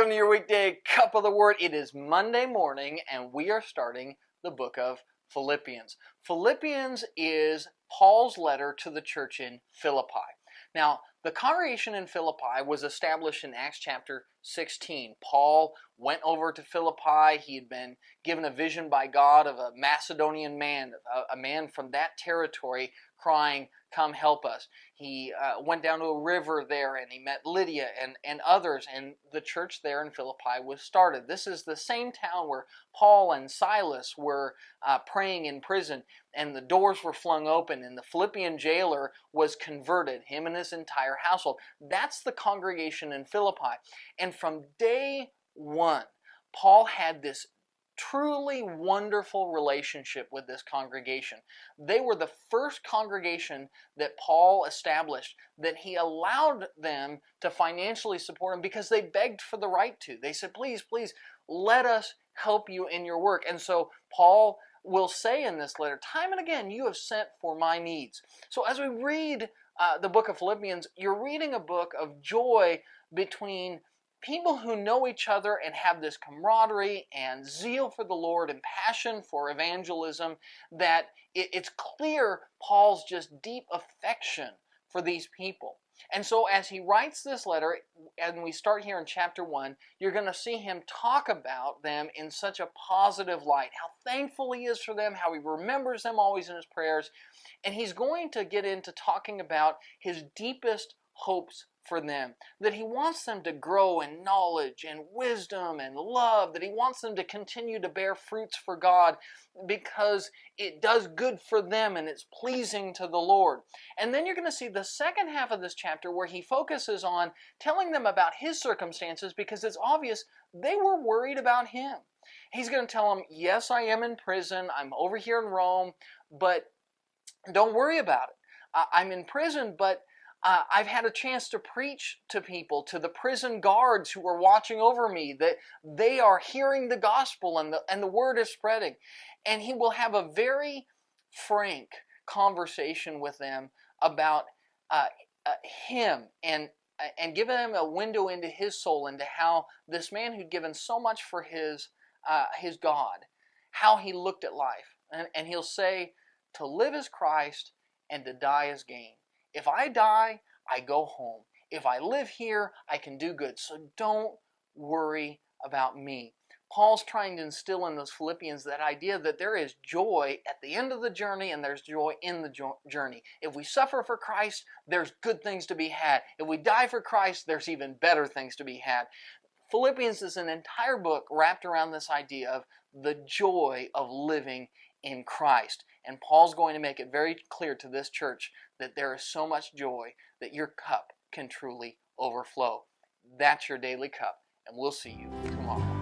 Welcome to your weekday cup of the Word. It is Monday morning and we are starting the book of Philippians. Philippians is Paul's letter to the church in Philippi. Now, the congregation in Philippi was established in Acts chapter 16. Paul went over to Philippi. He had been given a vision by God of a Macedonian man, a man from that territory crying, "Come help us." He went down to a river there and he met Lydia and others, and the church there in Philippi was started. This is the same town where Paul and Silas were praying in prison, and the doors were flung open and the Philippian jailer was converted, him and his entire household. That's the congregation in Philippi. And from day one, Paul had this truly wonderful relationship with this congregation. They were the first congregation that Paul established that he allowed them to financially support him because they begged for the right to. They said, please, please, let us help you in your work. And so Paul will say in this letter, time and again, you have sent for my needs. So as we read the book of Philippians, you're reading a book of joy between people who know each other and have this camaraderie and zeal for the Lord and passion for evangelism, that it's clear Paul's just deep affection for these people. And so as he writes this letter, and we start here in chapter 1, you're going to see him talk about them in such a positive light, how thankful he is for them, how he remembers them always in his prayers, and he's going to get into talking about his deepest hopes for them, that he wants them to grow in knowledge and wisdom and love, that he wants them to continue to bear fruits for God because it does good for them and it's pleasing to the Lord. And then you're going to see the second half of this chapter where he focuses on telling them about his circumstances, because it's obvious they were worried about him. He's going to tell them, yes, I am in prison, I'm over here in Rome, but don't worry about it. I'm in prison, but I've had a chance to preach to people, to the prison guards who are watching over me, that they are hearing the gospel and the word is spreading. And he will have a very frank conversation with them about him and give them a window into his soul, into how this man who'd given so much for his God, how he looked at life. And he'll say, to live is Christ and to die is gain. If I die, I go home. If I live here, I can do good. So don't worry about me. Paul's trying to instill in those Philippians that idea that there is joy at the end of the journey and there's joy in the journey. If we suffer for Christ, there's good things to be had. If we die for Christ, there's even better things to be had. Philippians is an entire book wrapped around this idea of the joy of living in Christ. And Paul's going to make it very clear to this church that there is so much joy that your cup can truly overflow. That's your daily cup, and we'll see you tomorrow.